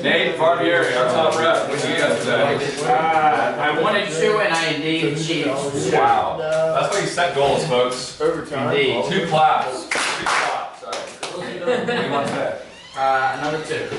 Nate Barbieri, our top rep. What did you get today? I wanted to, and I indeed achieved. Wow. That's why you set goals, folks. Overtime. Indeed. 2 claps. 3 claps. Sorry. What do you want today? Another 2.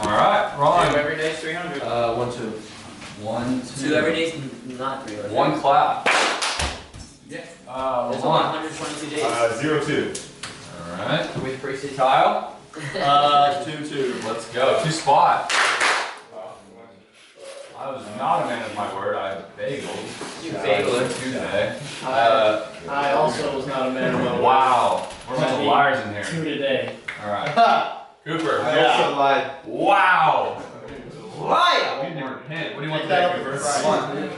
Alright, Ron. 2 every day is 300. 1, 2. 1, 2. 2 every day is not 300. 1 clap. Yeah. There's only 1. 122 days. 0-2. Alright. With preseason. Kyle. 2-2. Let's go. 2 spot. I was not a man of my word. I bageled. You bageled. Tuesday. I also was not a man of my word. Wow. We're a bunch of liars in 2 here. today. Alright. Cooper. I also lied. Wow. Liar! You never hit. What do you want Pick that today, up Cooper? for Friday.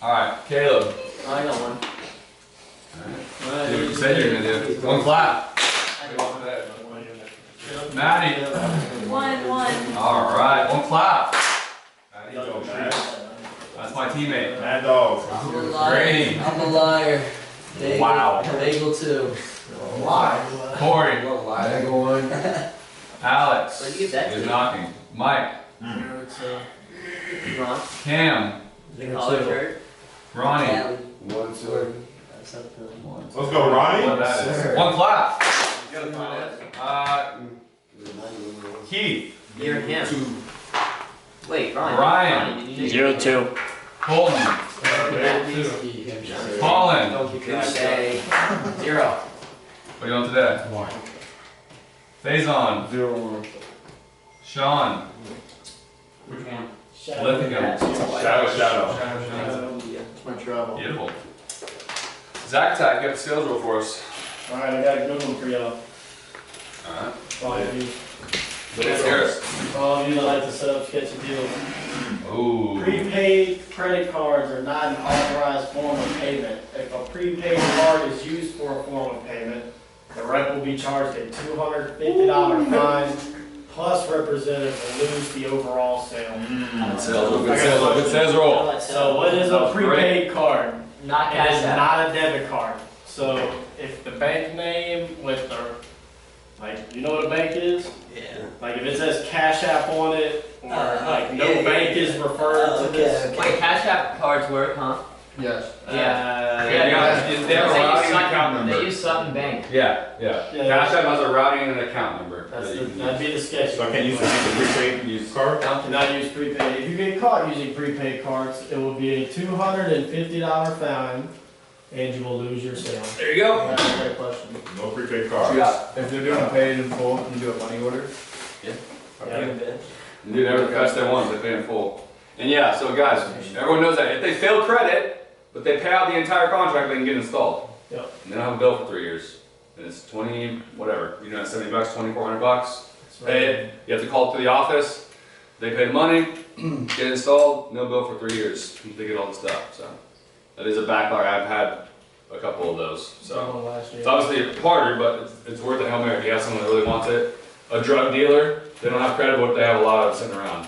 Alright, Caleb. I got one. Do what you said you were gonna do. 1 clap. Maddie. 1-1. Alright, 1 clap. Maddie, go shoot. That's my teammate. Mad dogs. I'm a liar. Grady. I'm a liar. Bagel. Wow. Bagel 2. Why? Corey. Bagel 1. Alex. Where'd you get that Is to? knocking. Mike. Ron. Cam. The collar shirt. Ronnie. 1, 2. That's up to Let's go, Ronnie. What that is. 1 clap. Keith. You're him. 2. Wait, Ron. Ryan. Ronnie, did you 0-2. Colton. Colin. say 0? What do you want today? 1. Faison. 0-1. Sean. Which one? Lithicum. Shadow. It's my travel. Beautiful. Zach Tack, get the sales roll for us. Alright, I got a good one for y'all. Alright. For all of you. Let's hear it. For all of you that like to set up sketchy deals. Ooh. Prepaid credit cards are not an authorized form of payment. If a prepaid card is used for a form of payment, the rep will be charged a $250 fine, plus representative will lose the overall sale. Good sales roll. Good sales roll. So what is a prepaid card? Not It cash is out. not a debit card. So if the bank name with the, like, you know what a bank is? Yeah. Like if it says Cash App on it, or like no yeah, bank is referred to this. Wait, cash app cards work, huh? Yes. Yeah. They have a routing and account They number. use Sutton Bank. Yeah. Yeah. Cash App has a routing and an account number. That's that the, you can that'd be the sketch. So I can't use the prepaid use card? Cannot use prepaid. If you get caught using prepaid cards, it will be a $250 fine, and you will lose your sale. There you go. That's a great question. No prepaid cards. If they're doing a paid in full, you do a money order? Yeah. You do every cash they want, they pay in full. And yeah, so guys, everyone knows that if they fail credit, but they pay out the entire contract, they can get installed. Yep. And they don't have a bill for 3 years. And it's 20, whatever, you know, 70 bucks, 2,400 bucks. Pay it, you have to call to the office, they pay the money, get it installed, no bill for 3 years. They get all the stuff, so. That is a backlog, I've had a couple of those, so. Last year. It's obviously harder, but it's worth a Hail Mary if you have someone that really wants it. A drug dealer, they don't have credit, but they have a lot of sitting around.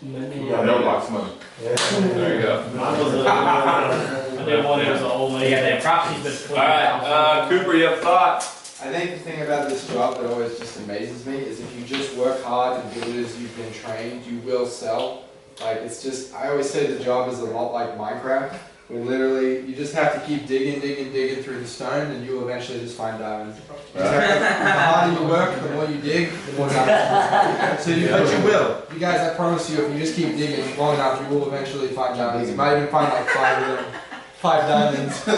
Yeah, no box money. There you go. Mine was I did one that was an old lady. Yeah, that property's been Alright, Cooper, you have a thought? I think the thing about this job that always just amazes me is if you just work hard and do it as you've been trained, you will sell. Like, it's just, I always say the job is a lot like Minecraft, where literally you just have to keep digging through the stone and you will eventually just find diamonds. The harder you work, the more you dig, the more diamonds. But you will. You guys, I promise you, if you just keep digging long enough, you will eventually find diamonds. You might even find like 5 of them. 5 diamonds. Eat the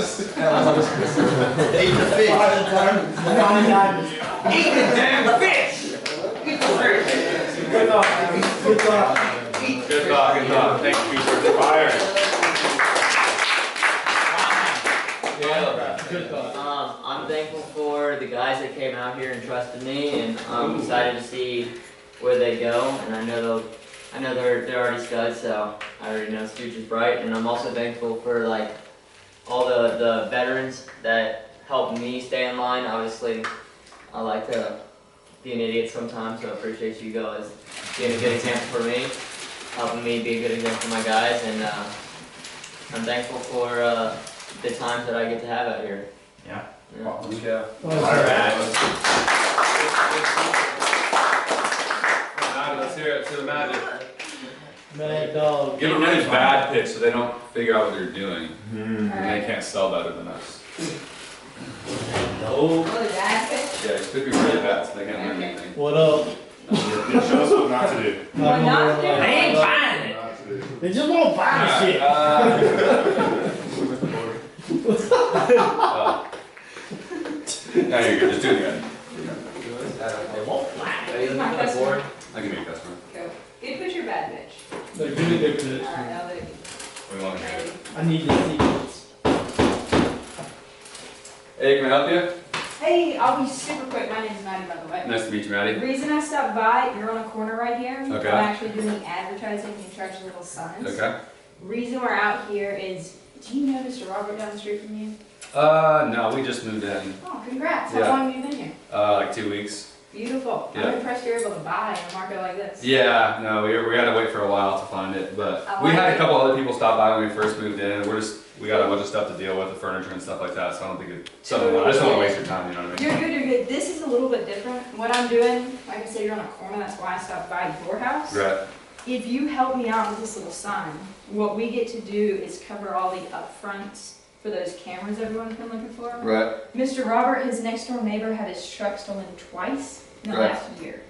fish. 5 diamonds. 5 diamonds. Eat the damn fish! Good thought. Good thought. Good thought, thank you, Cooper. Fire. Good thought. I'm thankful for the guys that came out here and trusted me, and I'm excited to see where they go. And I know they're already studs, so I already know the future's bright. And I'm also thankful for like all the veterans that helped me stay in line. Obviously, I like to be an idiot sometimes, so I appreciate you guys being a good example for me, helping me be a good example for my guys, and I'm thankful for the times that I get to have out here. Yeah. Yeah. Alright. to the magic. Mad dog. Give them a really bad pitch so they don't figure out what they're doing. Hmm. And they can't spell better than us. No. Oh, that bitch. Yeah, just pick be really bad so they can't learn anything. What up? Yeah, show us what not to do. What not to do? I ain't buying it. Not to do. They just won't buy the shit. No, you're good. Just do it again. They won't buy Are you my customer? I can be a customer. Go. Good put your bad bitch. it. They're doing good to this. Alright, now they. We want to hear it. I need to see this. Hey, can I help you? Hey, I'll be super quick. My name's Maddie, by the way. Nice to meet you, The Maddie. reason I stopped by, you're on a corner right here. Okay. I'm actually doing the advertising in charge of little signs. Okay. Reason we're out here is, do you know Mr. Robert down the street from you? No, we just moved in. Oh, congrats. How Yeah. long have you been here? Like 2 weeks. Beautiful. Yeah. I'm impressed you're able to buy in a market like this. Yeah, no, we had to wait for a while to find it, but I we like had a it. couple other people stop by when we first moved in. We got a bunch of stuff to deal with, the furniture and stuff like that, so I don't think it's something, I just don't want to waste your time, you know what I mean? You're good, you're good. This is a little bit different. What I'm doing, like I said, you're on a corner, that's why I stopped by your house. Right, If you help me out with this little sign, what we get to do is cover all the upfronts for those cameras everyone's been looking for. right, Mr. Robert, his next door neighbor, had his truck stolen twice in the Right. last year.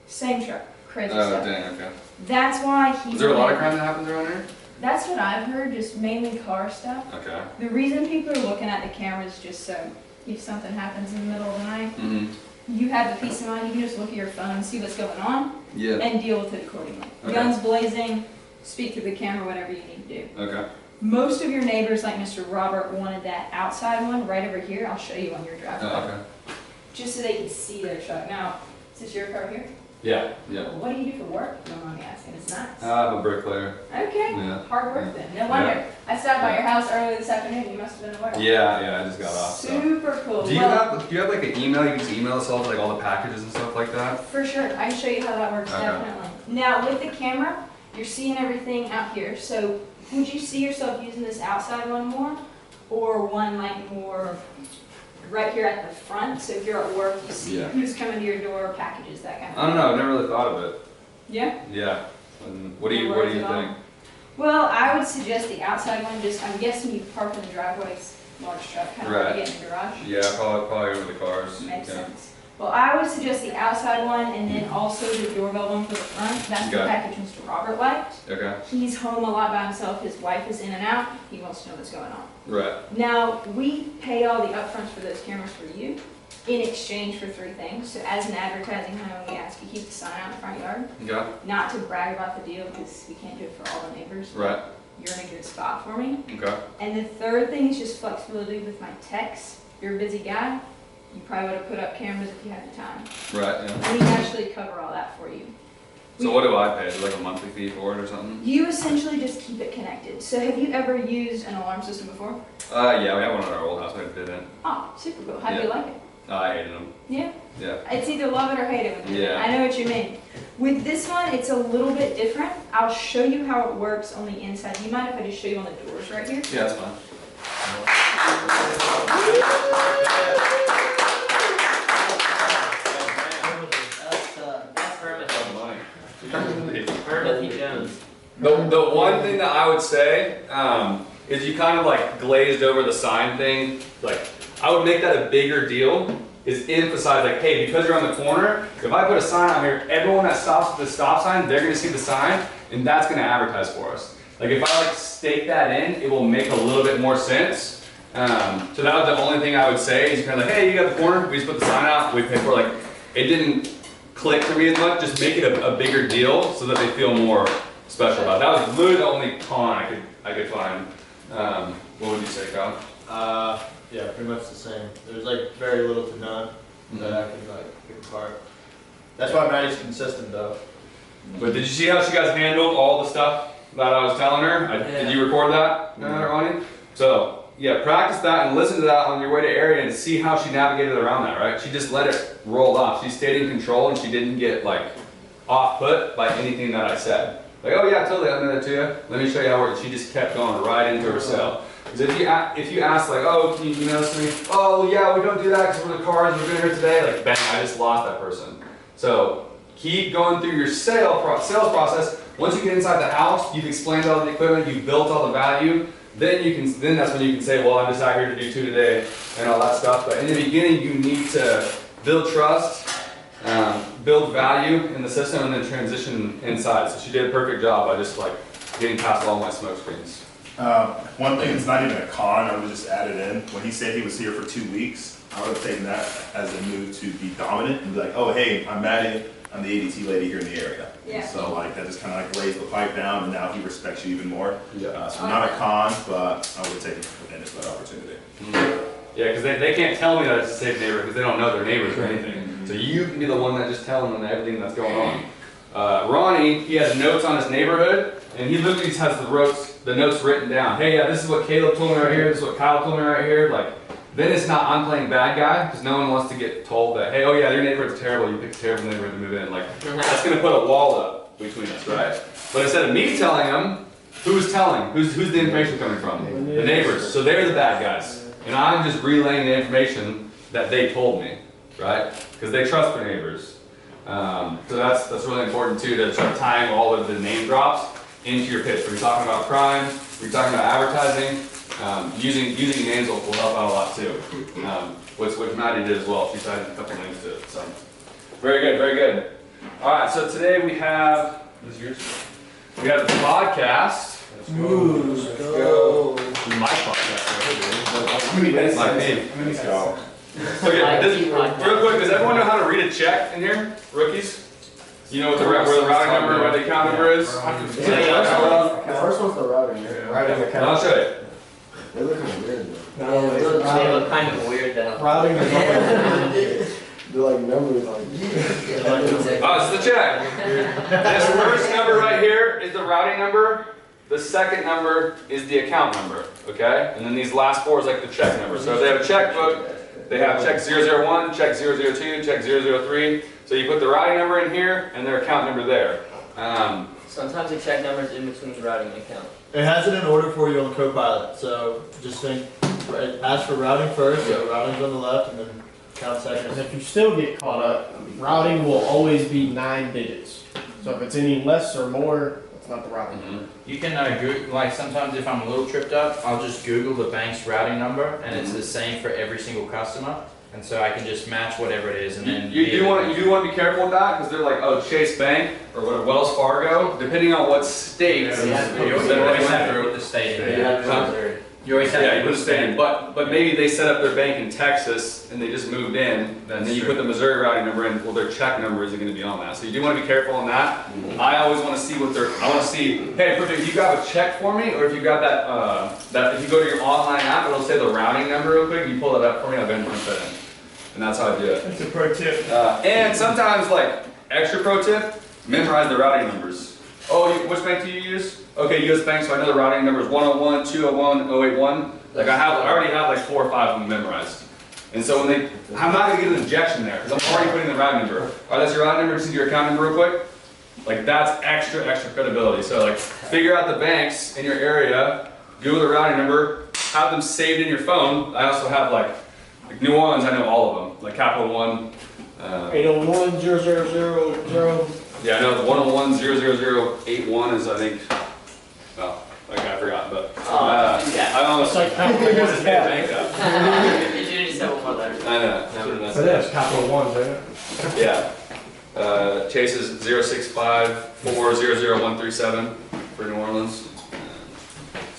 Same truck, crazy oh, stuff. dang, okay. That's why he. Is there a lot of crime that happens around here? That's what I've heard, just mainly car stuff. Okay. The reason people are looking at the cameras just so if something happens in the middle of the night, Mm-hmm. you have the peace of mind, you can just look at your phone and see what's going on Yeah, and deal with it accordingly. Okay. Guns blazing, speak through the camera, whatever you need to do. okay. Most of your neighbors, like Mr. Robert, wanted that outside one right over here. I'll show you on your driveway. Oh, okay. Just so they can see their truck. Now, is this your car here? Yeah, yeah. What do you do for work? No mind me asking. It's nice. I'm a bricklayer. Okay. Yeah. Hard work then. No wonder. I stopped by your house earlier this afternoon. You must have been at work. Yeah, I just got off, so. Super cool. Do you Well, have like an email you can just email us all, like all the packages and stuff like that? For sure. I can show you how that works, Okay. definitely. Now, with the camera, you're seeing everything out here. So, would you see yourself using this outside one more? Or one like more right here at the front? So if you're at work, you see Yeah. who's coming to your door, packages, that kind of I don't know, I've never really thought of it. Yeah? Yeah. And what do No you worries at all. think? Well, I would suggest the outside one, just, I'm guessing you park in the driveways, large truck, kind of like Right. you get in the garage. Yeah, probably over the cars. Makes Yeah. sense. Well, I would suggest the outside one and then also the doorbell one for the front. That's the Okay. package Mr. Robert liked. Okay. He's home a lot by himself. His wife is in and out. He wants to know what's going on. Right. Now, we pay all the upfronts for those cameras for you in exchange for three things. So as an advertising home, we ask you keep the sign out in the front yard. Okay. Not to brag about the deal because we can't do it for all the neighbors. Right. You're in a good spot for me. Okay. And the third thing is just flexibility with my techs. You're a busy guy. You probably would have put up cameras if you had the time. Right. Yeah. We actually cover all that for you. So what do I pay? Is it like a monthly fee for it or something? You essentially just keep it connected. So have you ever used an alarm system before? Yeah, we have one at our old house. We had to fit in. Oh, super cool. How do you Yeah. like it? I hated them. Yeah. Yeah. It's either love it or hate it with me. Yeah. I know what you mean. With this one, it's a little bit different. I'll show you how it works on the inside. Do you mind if I just show you on the doors right here? Yeah, that's fine. That's Hermit. Money. Hermit Jones. The one thing that I would say is you kind of like glazed over the sign thing. Like I would make that a bigger deal. Is emphasize like, hey, because you're on the corner, if I put a sign out here, everyone that stops at the stop sign, they're gonna see the sign, and that's gonna advertise for us. Like if I like stake that in, it will make a little bit more sense. So that was the only thing I would say is kind of like, hey, you got the corner, we just put the sign out, we pay for it. Like it didn't click for me as much. Just make it a bigger deal so that they feel more special about it. That was literally the only con I could find. What would you say, Kyle? Yeah, pretty much the same. There's like very little to none that I can like pick apart. That's why Maddie's consistent though. But did you see how she guys handled all the stuff that I was telling her? Did you record that, Ronnie? So yeah, practice that and listen to that on your way to area and see how she navigated around that. Right? She just let it roll off. She stayed in control and she didn't get like off put by anything that I said. Like, oh yeah, totally, I'll do that to you. Let me show you how it works. She just kept going right into her cell. Because if you ask like, oh, can you know something? Oh yeah, we don't do that because we're the cars, we're doing here today. Like, bang, I just lost that person. So keep going through your sales process. Once you get inside the house, you've explained all the equipment, you've built all the value, then that's when you can say, well, I'm just out here to do 2 today and all that stuff. But in the beginning, you need to build trust, build value in the system, and then transition inside. So she did a perfect job by just like getting past all my smoke screens. One thing, it's not even a con, I would just add it in. When he said he was here for 2 weeks, I would have taken that as a move to be dominant and be like, oh, hey, I'm Maddie, I'm the ADT lady here in the area. Yeah. So like that just kind of like raised the pipe down, and now he respects you even more. Yeah. So not a con, but I would have taken advantage of that opportunity. Yeah, because they can't tell me that it's a safe neighborhood because they don't know their neighbors or anything. So you can be the one that just telling them everything that's going on. Ronnie, he has notes on his neighborhood, and he literally has the notes written down. Hey, yeah, this is what Caleb told me right here. This is what Kyle told me right here. Like, then it's not I'm playing bad guy because no one wants to get told that, hey, oh yeah, your neighborhood's terrible. You picked a terrible neighborhood to move in. Like, that's gonna put a wall up between us, right? But instead of me telling them, who's telling? Who's the information coming from? The neighbors. So they're the bad guys. And I'm just relaying the information that they told me, right? Because they trust their neighbors. So that's really important too, to start tying all of the name drops into your pitch. We're talking about crime, we're talking about advertising. Using names will help out a lot too. Which Maddie did as well. She tied a couple names to it. So very good, very good. All right, so today we have we have the podcast. Let's go. My podcast. How many minutes? Like me. Let's go. Okay, real quick, does everyone know how to read a check in here? Rookies? You know what where the routing number, where the account number is? The first one's the routing. I'll show you. They look kind of weird though. No, They look kind of weird though. Routing is They're like numbers like. Oh, it's the check. This first number right here is the routing number. The second number is the account number, okay? And then these last 4 is like the check number. So if they have a checkbook, they have check 001, check 002, check 003. So you put the routing number in here and their account number there. Sometimes the check number's in between the routing and account. It has it in order for you on Copilot, so just think, ask for routing first, so routing's on the left, and then account second. And if you still get caught up, routing will always be 9 digits. So if it's any less or more, it's not the routing. You can Google, like sometimes if I'm a little tripped up, I'll just Google the bank's routing number, and it's the same for every single customer. And so I can just match whatever it is, and then You do want to be careful with that because they're like, oh, Chase Bank or what, Wells Fargo, depending on what state. you always have to put the state in. You always have Yeah, to you put the state in, but maybe they set up their bank in Texas and they just moved in, and then you put the Missouri routing number in, well, their check number isn't going to be on that. So you do want to be careful on that. I always want to see I want to see, hey, perfect, if you got a check for me, or if you got that if you go to your online app, it'll say the routing number real quick, you pull it up for me, I'll go ahead and punch that in. And that's how I do it. That's a pro tip. And sometimes, like, extra pro tip, memorize the routing numbers. Oh, which bank do you use? Okay, US Bank, so I know the routing number is 101, 201, 081. Like I already have like 4 or 5 of them memorized. And so when I'm not gonna get an objection there, because I'm already putting the routing number. Alright, that's your routing number, just need your account number real quick. Like that's extra credibility. So like, figure out the banks in your area, Google the routing number, have them saved in your phone. I also have like New Orleans, I know all of them, like Capital One. 801 0000. Yeah, I know the 101 00081 is, I think, well, like I forgot, but Yeah. I almost It's like Capital One is bad. bank up. Did you just say one more letter? I know. So that's Capital One, isn't it? Yeah. Chase is 065400137 for New Orleans.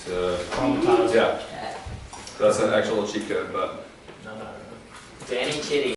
So, yeah, that's an actual cheat code, but. Danny Chitty.